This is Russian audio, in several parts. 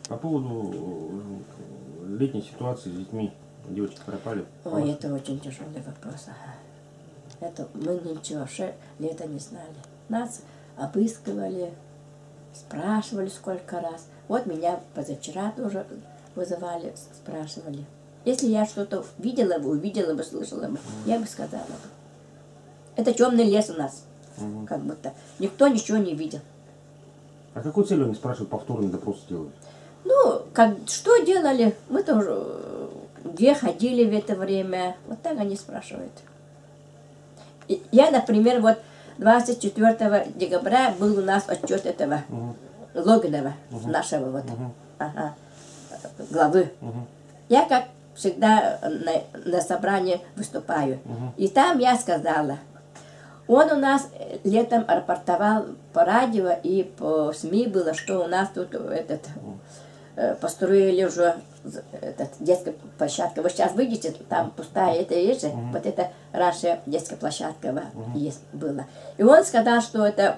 По поводу летней ситуации с детьми, девочки пропали. Ой, это очень тяжелый вопрос. Ага. Это мы ничего, вообще лето не знали. Нас обыскивали, спрашивали сколько раз. Вот меня позавчера тоже вызывали, спрашивали. Если я что-то видела бы, увидела бы, слышала бы, я бы сказала бы. Это темный лес у нас, как будто. Никто ничего не видел. А какой целью они спрашивают, повторный допрос делают? Ну, что делали? Мы тоже где ходили в это время. Вот так они спрашивают. И я, например, вот 24 декабря был у нас отчет этого Логинова, нашего вот, главы. Я, как всегда, на собрании выступаю. И там я сказала, он у нас летом рапортовал по радио и по СМИ было, что у нас тут построили уже детская площадка. Вы сейчас выйдете, там пустая, это есть же, вот это раньше детская площадка есть, была. И он сказал, что это,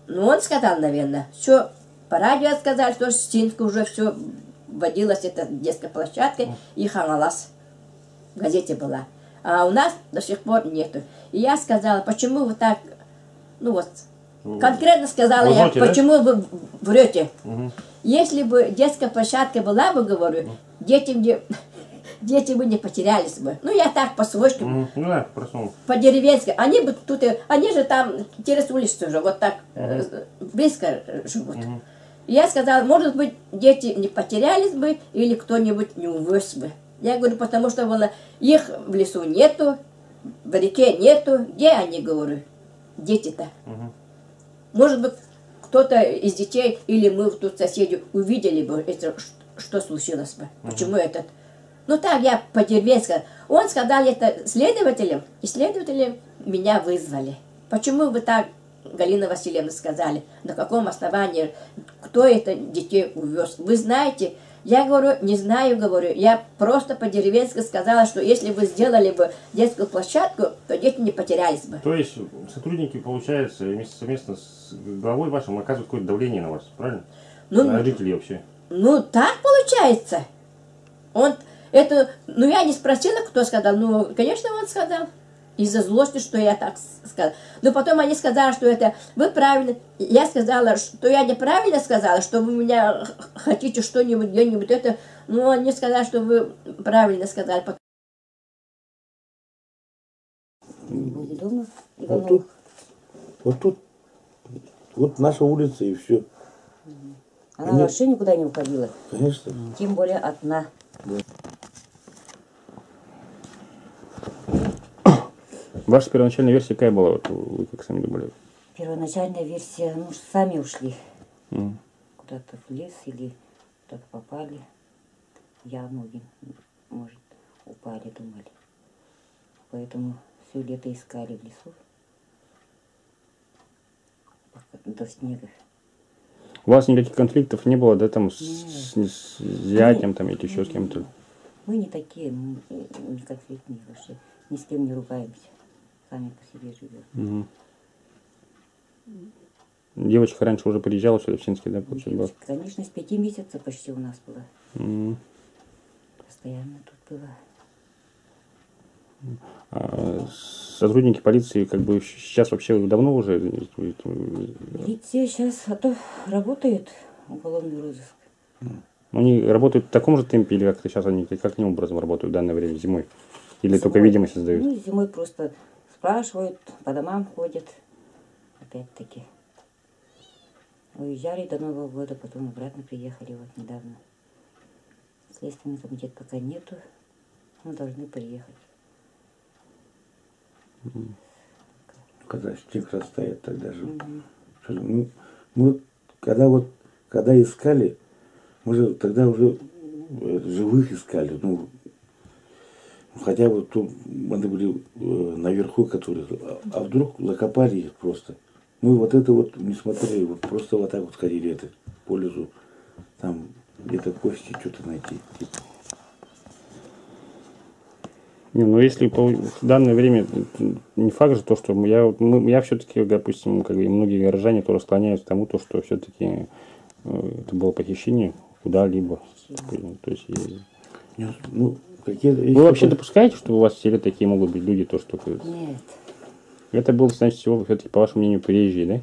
ну он сказал, наверное, все, по радио сказали, что в Синске уже все вводилась эта детская площадка и ханалась. В газете была. А у нас до сих пор нету. И я сказала, почему вы так, ну вот, конкретно сказала я, почему вы врете? Если бы детская площадка была бы, говорю, дети бы не потерялись бы. Ну, я так по-свойски, по-деревенски. Они бы тут, они же там через улицу уже, вот так близко живут. Я сказала, может быть, дети не потерялись бы, или кто-нибудь не увез бы. Я говорю, потому что их в лесу нету, в реке нету. Где они, говорю, дети-то? Может быть, кто-то из детей, или мы тут соседи увидели бы, это, что случилось бы. Почему этот? Ну так, я по-деревенски. Он сказал это следователям, и следователи меня вызвали. Почему вы так, Галина Васильевна, сказали? На каком основании? Кто это детей увез? Вы знаете? Я говорю, не знаю, говорю, я просто по-деревенски сказала, что если вы сделали бы детскую площадку, то дети не потерялись бы. То есть сотрудники, получается, совместно с главой вашим оказывают какое-то давление на вас, правильно? Ну, на жителей вообще. Ну, так получается. Он это, ну, я не спросила, кто сказал, ну, конечно, он сказал. Из-за злости, что я так сказала. Но потом они сказали, что это вы правильно. Я сказала, что я неправильно сказала, что вы меня хотите что-нибудь, где-нибудь это. Ну, они сказали, что вы правильно сказали. Дома, вот тут, вот наша улица и все. Она вообще никуда не уходила? Конечно. Тем более одна. Да. Ваша первоначальная версия какая была? Вот вы как сами думали? Первоначальная версия, ну, сами ушли. Куда-то в лес или куда-то попали. Яму, может, упали, думали. Поэтому все лето искали в лесу. До снега. У вас никаких конфликтов не было, да, там, с зятем, там, или еще с кем-то? Мы не такие, мы не конфликтные вообще. Ни с кем не ругаемся. Сами по себе живем. Девочка раньше уже приезжала сюда, в Синске, да, получается? Конечно, с 5 месяцев почти у нас была. Постоянно тут была. А сотрудники полиции, как бы, сейчас вообще давно уже? Полиция сейчас, а то работает уголовный розыск. Они работают в таком же темпе, или как-то сейчас они каким образом работают в данное время, зимой? Или зимой, только видимость создают? Ну, зимой просто спрашивают, по домам ходят, опять-таки. Уезжали до Нового года, потом обратно приехали вот недавно. Следственный комитет пока нету, но должны приехать. Когда снег растает, тогда же. Мы когда искали, мы же тогда уже живых искали, ну, хотя бы тут мы были наверху, которые, а вдруг закопали их просто. Мы вот это вот не смотрели, вот просто вот так вот ходили это по лесу, там где-то кости что-то найти. Не, ну если в данное время не факт же то, что я все-таки, допустим, как и многие горожане тоже склоняются к тому, то, что все-таки это было похищение куда-либо. То есть, Нет, ну, какие-то... вы вообще допускаете, что у вас в селе такие могут быть люди, то что Нет, это был, значит, всего, все-таки, по вашему мнению, приезжие, да?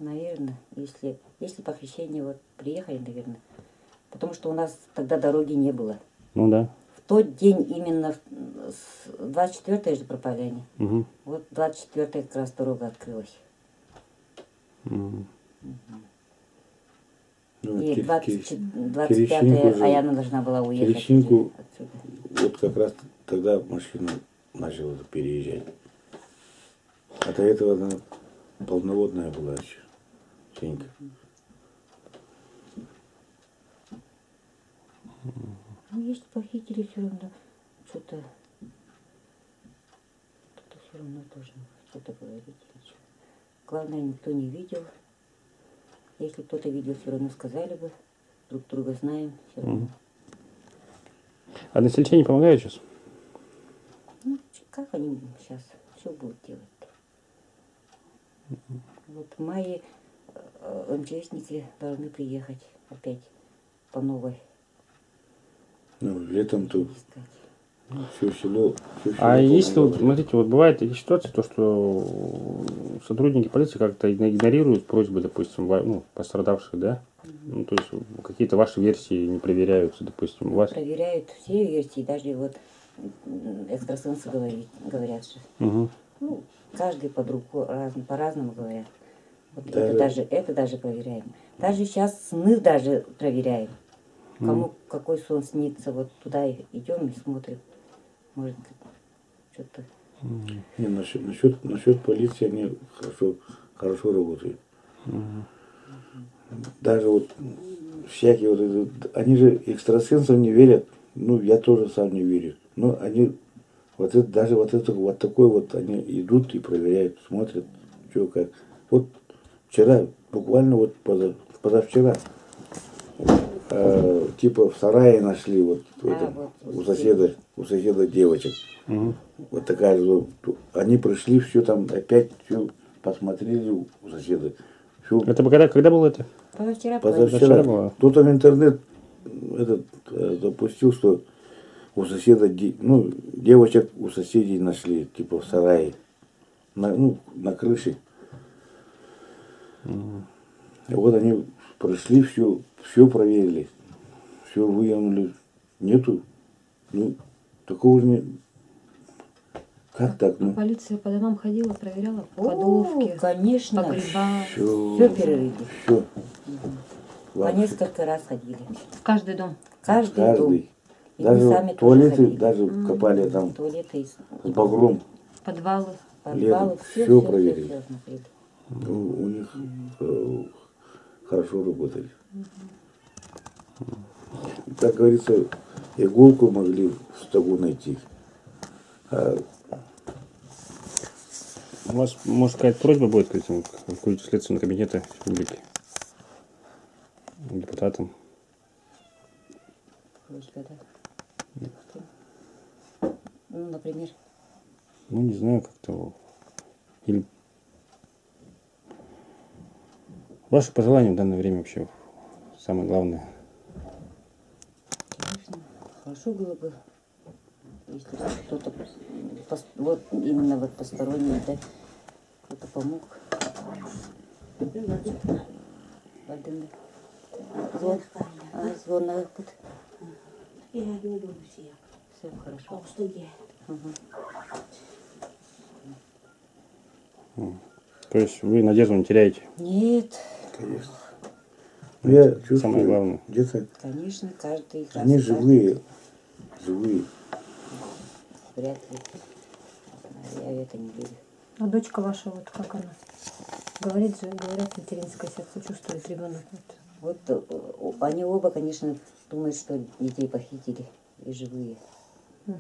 наверное, если по крещению вот приехали, наверное. Потому что у нас тогда дороги не было. Ну да. В тот день именно, 24-е же пропали они. Угу. Вот 24-е как раз дорога открылась. Угу. Ну, И Терещенко 25-е уже- Аяна должна была уехать Терещенко- уже отсюда. Вот как раз тогда машина начала переезжать. А до этого она полноводная была еще. Сенька. Ну, если похитили, все равно что-то все равно должно что-то говорить. или что. Главное, никто не видел. Если кто-то видел, все равно сказали бы. Друг друга знаем, все равно. А односельчане помогают сейчас? Ну, как они сейчас все будут делать? Вот в мае МЧСники должны приехать опять по новой Ну, летом-то искать. все село... А если, вот, полноводное. смотрите, вот бывают такие ситуации, то, что сотрудники полиции как-то игнорируют просьбы, допустим, пострадавших, да? Ну, то есть какие-то ваши версии не проверяются, допустим, у вас... Проверяют все версии, даже вот экстрасенсы говорят, что Угу. ну, каждый по-разному говорят. Вот Даже- это даже проверяем. Даже сейчас сны даже проверяем. Кому какой сон снится, вот туда идем и смотрим. Может, что-то. Не, насчет полиции они хорошо работают. Даже вот всякие вот они же экстрасенсам не верят. Ну, я тоже сам не верю. Но они вот это, даже вот такой вот они идут и проверяют, смотрят, что как. Вот вчера, буквально вот позавчера, типа в сарае нашли вот, вот у соседа девочек. Угу. Вот такая же. Они пришли, все там опять все посмотрели у соседа. Всё Это когда было это? Позавчера позавчера. было. Кто-то в интернет допустил, что у соседа, девочек у соседей нашли, типа в сарае, на крыше. И вот они пришли, все проверили, все выяснили, нету, ну, такого же не... Как так, ну? Полиция по домам ходила, проверяла О, кладовки, конечно. погреба. Все перерыли. Все. По несколько раз ходили. В каждый дом. Каждый дом. Каждый. И мы сами Даже тоже туалеты ходили. даже копали там Туалеты, с багром. Подвалы. подвалы, Летом все, всё все проверили. смотрели. Ну, у них хорошо работали. Как говорится, иголку могли в стогу найти. А У вас, может, какая-то просьба будет к этим, к Следственному кабинету республики? Депутатам? Просьба, да. Ну, например, Ну, не знаю, как-то... Или... Ваши пожелания в данное время вообще самое главное. конечно, хорошо было бы, если кто-то, вот именно вот посторонний, да, кто-то помог. Вальдемир. Звон на выход. Все хорошо. То есть вы надежду не теряете? Нет, конечно. Ну, я чувствую, Самое главное. где-то конечно, каждый раз. они живые. Вряд ли. Я в это не верю. А дочка ваша, вот как она? Говорит же, говорят, материнское сердце чувствует ребенок. Вот. Вот они оба, конечно, думают, что детей похитили и живые. Угу.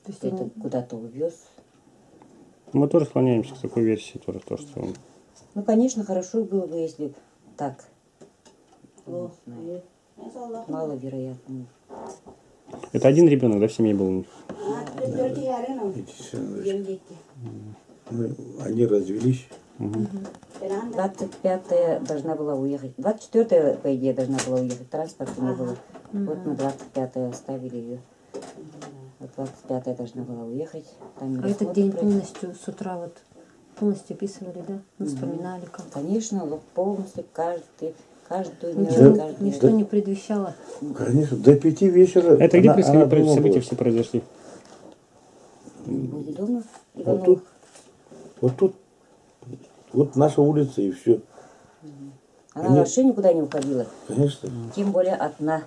То есть Кто-то они- куда-то увез. Мы тоже склоняемся к такой версии, тоже то, что он... Ну, конечно, хорошо было бы, если так. Не знаю. Маловероятно. Это один ребенок, да, в семье был? Эти сыновья. Ну, они развелись. 25-я должна была уехать. 24-я, по идее, должна была уехать. Транспорта не было. Вот мы 25-е оставили ее. Вот 25-я должна была уехать. Там А этот день полностью с утра вот полностью описывали, да? Ну, вспоминали как. Конечно, вот полностью каждую Ничего, минуту, каждый ничто не предвещало. Конечно, до 5 вечера. Это где она происходили дома события была. все произошли? дома. Вот тут, вот тут, вот наша улица и все. Она вообще никуда не уходила. Конечно. Тем более одна.